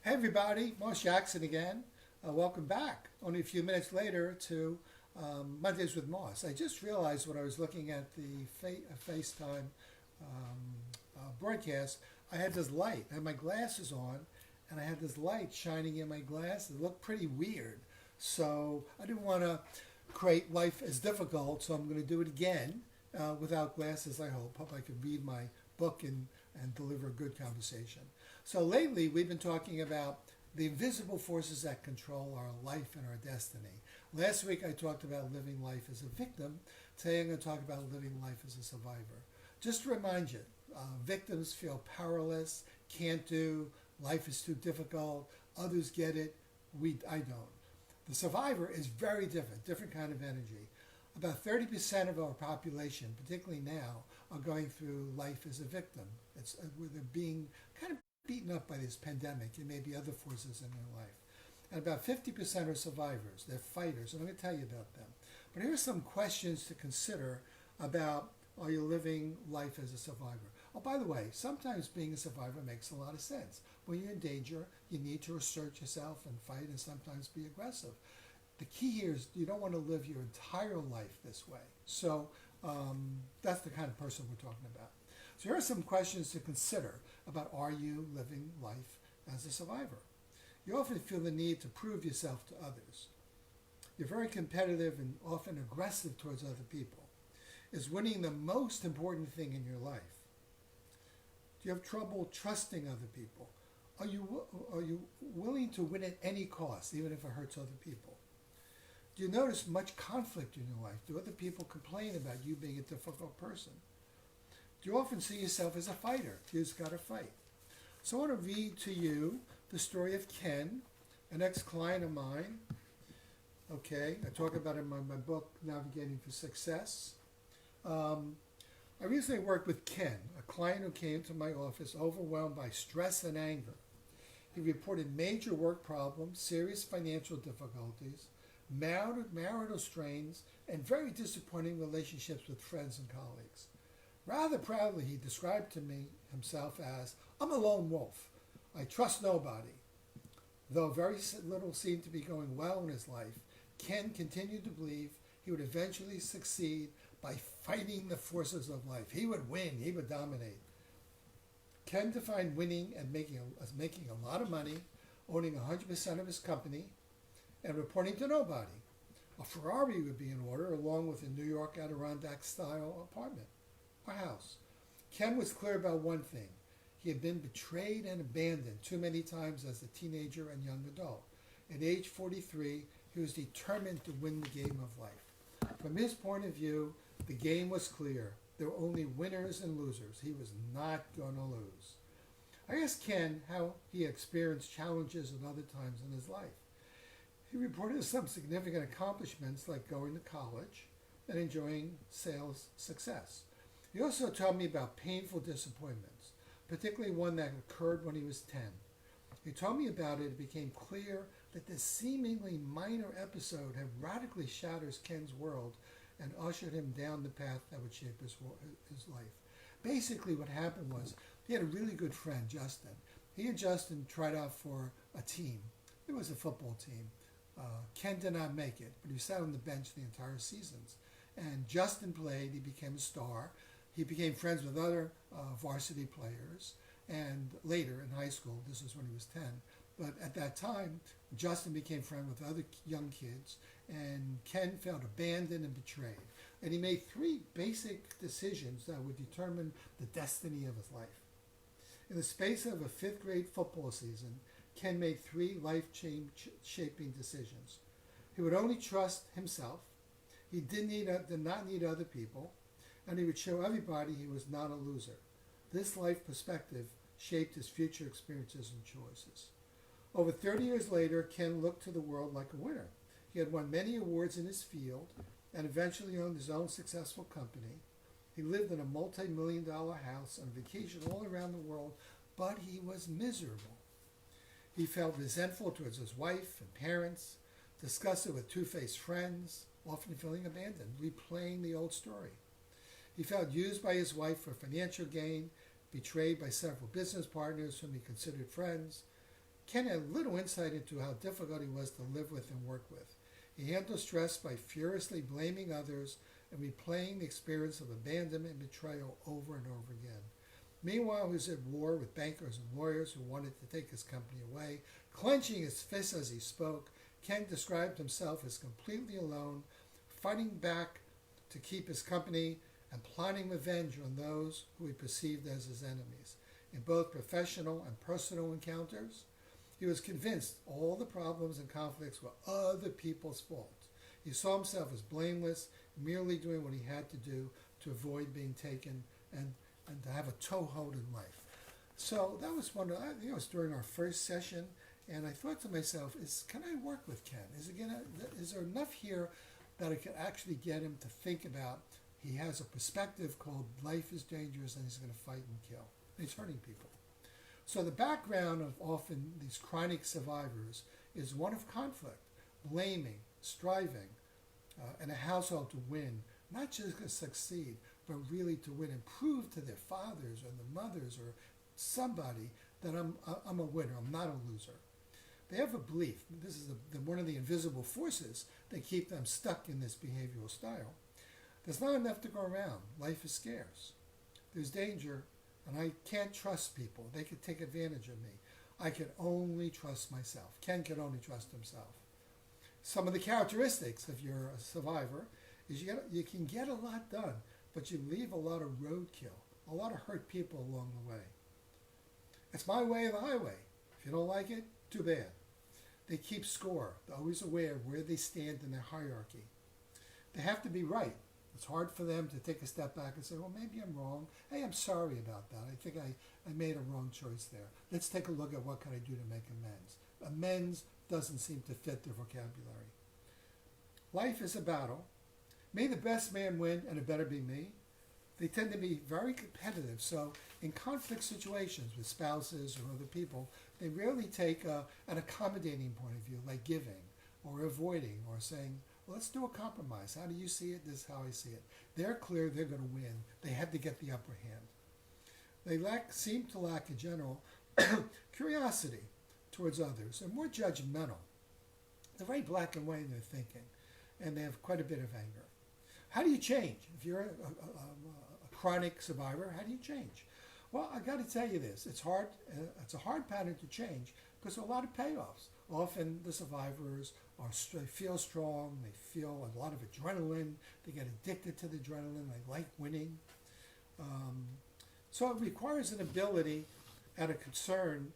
Hey everybody, Moss Jackson again. Welcome back. Only a few minutes later to Mondays with Moss. I just realized when I was looking at the FaceTime broadcast, I had this light. I had my glasses on, and I had this light shining in my glass. It looked pretty weird. So I didn't want to create life as difficult, so I'm going to do it again without glasses, I hope. Hope I could read my book and deliver a good conversation. So lately, we've been talking about the invisible forces that control our life and our destiny. Last week, I talked about living life as a victim. Today, I'm going to talk about living life as a survivor. Just to remind you, victims feel powerless, can't do, life is too difficult, others get it, I don't. The survivor is very different kind of energy. About 30% of our population, particularly now, are going through life as a victim. They're being kind of beaten up by this pandemic and maybe other forces in their life. And about 50% are survivors. They're fighters, and I'm going to tell you about them. But here are some questions to consider about, are you living life as a survivor? Oh, by the way, sometimes being a survivor makes a lot of sense. When you're in danger, you need to assert yourself and fight and sometimes be aggressive. The key here is you don't want to live your entire life this way. So that's the kind of person we're talking about. So here are some questions to consider about, are you living life as a survivor? You often feel the need to prove yourself to others. You're very competitive and often aggressive towards other people. Is winning the most important thing in your life? Do you have trouble trusting other people? Are you willing to win at any cost, even if it hurts other people? Do you notice much conflict in your life? Do other people complain about you being a difficult person? Do you often see yourself as a fighter? You just got to fight. So I want to read to you the story of Ken, an ex-client of mine. Okay, I talk about it in my book, Navigating for Success. I recently worked with Ken, a client who came to my office overwhelmed by stress and anger. He reported major work problems, serious financial difficulties, marital strains, and very disappointing relationships with friends and colleagues. Rather proudly, he described to me himself as, I'm a lone wolf. I trust nobody. Though very little seemed to be going well in his life, Ken continued to believe he would eventually succeed by fighting the forces of life. He would win. He would dominate. Ken defined winning as making a lot of money, owning 100% of his company, and reporting to nobody. A Ferrari would be in order, along with a New York Adirondack-style apartment or house. Ken was clear about one thing. He had been betrayed and abandoned too many times as a teenager and young adult. At age 43, he was determined to win the game of life. From his point of view, the game was clear. There were only winners and losers. He was not going to lose. I asked Ken how he experienced challenges at other times in his life. He reported some significant accomplishments like going to college and enjoying sales success. He also told me about painful disappointments, particularly one that occurred when he was 10. He told me about it. It became clear that this seemingly minor episode had radically shattered Ken's world and ushered him down the path that would shape his life. Basically, what happened was he had a really good friend, Justin. He and Justin tried out for a team. It was a football team. Ken did not make it, but he sat on the bench the entire seasons. And Justin played. He became a star. He became friends with other varsity players. And later in high school, this is when he was 10, but at that time, Justin became friends with other young kids, and Ken felt abandoned and betrayed. And he made three basic decisions that would determine the destiny of his life. In the space of a fifth grade football season, Ken made three life-shaping decisions. He would only trust himself, he did not need other people, and he would show everybody he was not a loser. This life perspective shaped his future experiences and choices. Over 30 years later, Ken looked to the world like a winner. He had won many awards in his field and eventually owned his own successful company. He lived in a multi-million-dollar house on vacation all around the world, but he was miserable. He felt resentful towards his wife and parents, disgusted with two-faced friends, often feeling abandoned, replaying the old story. He felt used by his wife for financial gain, betrayed by several business partners whom he considered friends. Ken had little insight into how difficult he was to live with and work with. He handled stress by furiously blaming others and replaying the experience of abandonment and betrayal over and over again. Meanwhile, he was at war with bankers and lawyers who wanted to take his company away. Clenching his fists as he spoke, Ken described himself as completely alone, fighting back to keep his company and plotting revenge on those who he perceived as his enemies. In both professional and personal encounters, he was convinced all the problems and conflicts were other people's fault. He saw himself as blameless, merely doing what he had to do to avoid being taken and to have a toehold in life. So that was one. It was during our first session, and I thought to myself, can I work with Ken? Is there enough here that I could actually get him to think about? He has a perspective called life is dangerous, and he's going to fight and kill. And he's hurting people. So the background of often these chronic survivors is one of conflict, blaming, striving, in a household to win, not just to succeed, but really to win and prove to their fathers or their mothers or somebody that I'm a winner, I'm not a loser. They have a belief, this is one of the invisible forces that keep them stuck in this behavioral style. There's not enough to go around. Life is scarce. There's danger, and I can't trust people. They could take advantage of me. I can only trust myself. Ken can only trust himself. Some of the characteristics, if you're a survivor, is you can get a lot done, but you leave a lot of roadkill, a lot of hurt people along the way. It's my way or the highway. If you don't like it, too bad. They keep score. They're always aware of where they stand in their hierarchy. They have to be right. It's hard for them to take a step back and say, well, maybe I'm wrong. Hey, I'm sorry about that. I think I made a wrong choice there. Let's take a look at what can I do to make amends. Amends doesn't seem to fit their vocabulary. Life is a battle. May the best man win, and it better be me. They tend to be very competitive, so in conflict situations with spouses or other people, they rarely take an accommodating point of view, like giving or avoiding or saying, well, let's do a compromise. How do you see it? This is how I see it. They're clear they're going to win. They have to get the upper hand. They seem to lack, in general, curiosity towards others and more judgmental. They're very black and white in their thinking, and they have quite a bit of anger. How do you change? If you're a chronic survivor, how do you change? Well, I got to tell you this. It's hard. It's a hard pattern to change because there are a lot of payoffs. Often the survivors feel strong. They feel a lot of adrenaline. They get addicted to the adrenaline. They like winning. So it requires an ability and a concern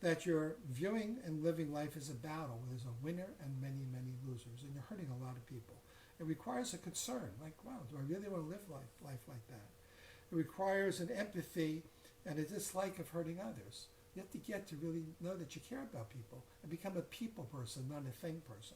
that you're viewing and living life as a battle where there's a winner and many, many losers, and you're hurting a lot of people. It requires a concern, like, wow, do I really want to live life like that? It requires an empathy and a dislike of hurting others. You have to get to really know that you care about people and become a people person, not a thing person.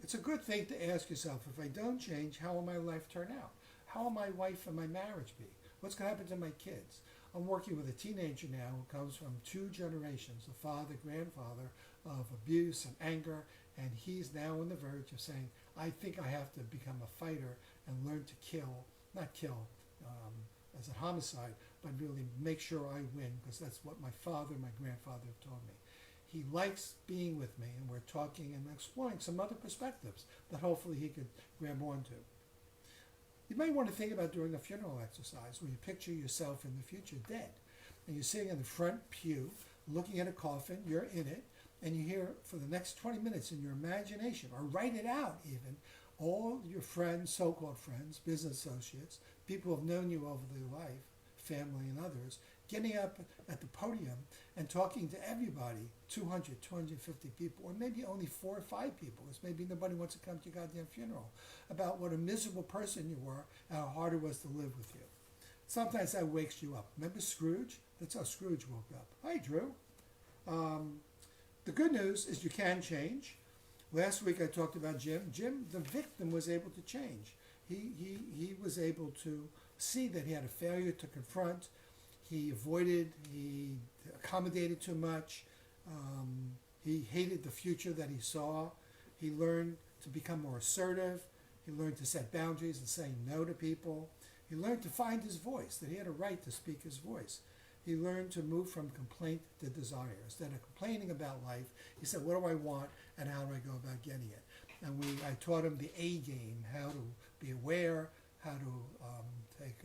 It's a good thing to ask yourself, if I don't change, how will my life turn out? How will my wife and my marriage be? What's going to happen to my kids? I'm working with a teenager now who comes from 2 generations, a father, grandfather of abuse and anger, and he's now on the verge of saying, I think I have to become a fighter and learn to kill, not kill as a homicide, but really make sure I win, because that's what my father and my grandfather have told me. He likes being with me, and we're talking and exploring some other perspectives that hopefully he could grab onto. You may want to think about doing a funeral exercise where you picture yourself in the future dead, and you're sitting in the front pew looking at a coffin, you're in it, and you hear for the next 20 minutes in your imagination, or write it out even, all your friends, so-called friends, business associates, people who have known you over their life, family and others, getting up at the podium and talking to everybody, 200, 250 people, or maybe only 4 or 5 people, because maybe nobody wants to come to your goddamn funeral, about what a miserable person you were and how hard it was to live with you. Sometimes that wakes you up. Remember Scrooge? That's how Scrooge woke up. Hi, Drew. The good news is you can change. Last week I talked about Jim. Jim, the victim, was able to change. He was able to see that he had a failure to confront. He avoided, he accommodated too much. He hated the future that he saw. He learned to become more assertive. He learned to set boundaries and say no to people. He learned to find his voice, that he had a right to speak his voice. he learned to move from complaint to desire. Instead of complaining about life, he said, what do I want and how do I go about getting it? And I taught him the A game, how to be aware, how to take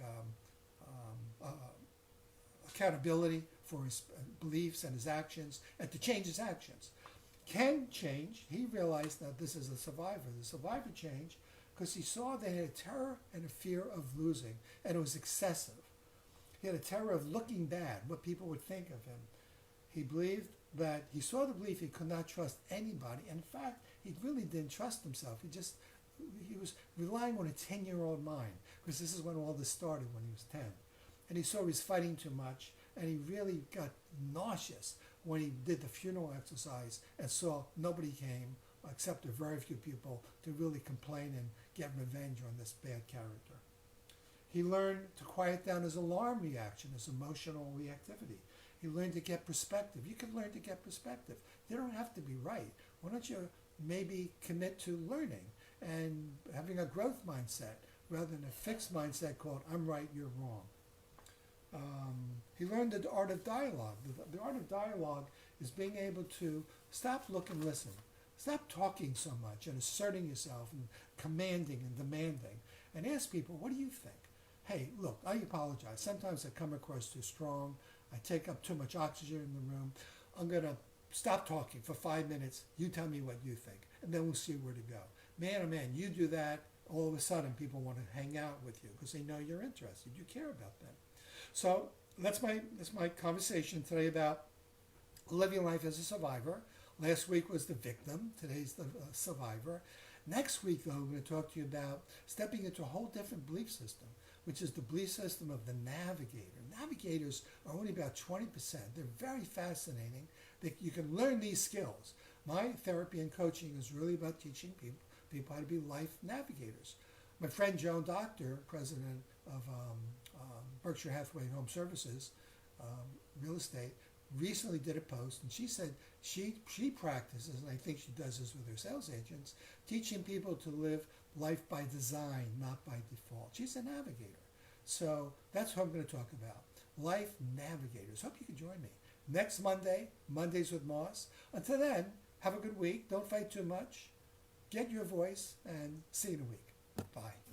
accountability for his beliefs and his actions, and to change his actions. Ken changed. He realized that this is a survivor. The survivor changed because he saw that he had a terror and a fear of losing, and it was excessive. He had a terror of looking bad, what people would think of him. He believed that he saw the belief he could not trust anybody. In fact, he really didn't trust himself. He was relying on a 10-year-old mind, because this is when all this started, when he was 10. And he saw he was fighting too much, and he really got nauseous when he did the funeral exercise and saw nobody came, except a very few people, to really complain and get revenge on this bad character. He learned to quiet down his alarm reaction, his emotional reactivity. He learned to get perspective. You can learn to get perspective. You don't have to be right. Why don't you maybe commit to learning and having a growth mindset rather than a fixed mindset called I'm right, you're wrong. He learned the art of dialogue. The art of dialogue is being able to stop, look, and listen. Stop talking so much and asserting yourself and commanding and demanding, and ask people, what do you think? Hey, look, I apologize. Sometimes I come across too strong. I take up too much oxygen in the room. I'm going to stop talking for 5 minutes. You tell me what you think, and then we'll see where to go. Man, oh man, you do that, all of a sudden people want to hang out with you because they know you're interested. You care about them. So that's my conversation today about living life as a survivor. Last week was the victim. Today's the survivor. Next week, though, I'm going to talk to you about stepping into a whole different belief system, which is the belief system of the navigator. Navigators are only about 20%. They're very fascinating. You can learn these skills. My therapy and coaching is really about teaching people how to be life navigators. My friend Joan Doctor, president of Berkshire Hathaway Home Services, real estate, recently did a post, and she said she practices, and I think she does this with her sales agents, teaching people to live life by design, not by default. She's a navigator. So that's what I'm going to talk about. Life navigators. Hope you can join me. Next Monday, Mondays with Moss. Until then, have a good week. Don't fight too much. Get your voice, and see you in a week. Bye.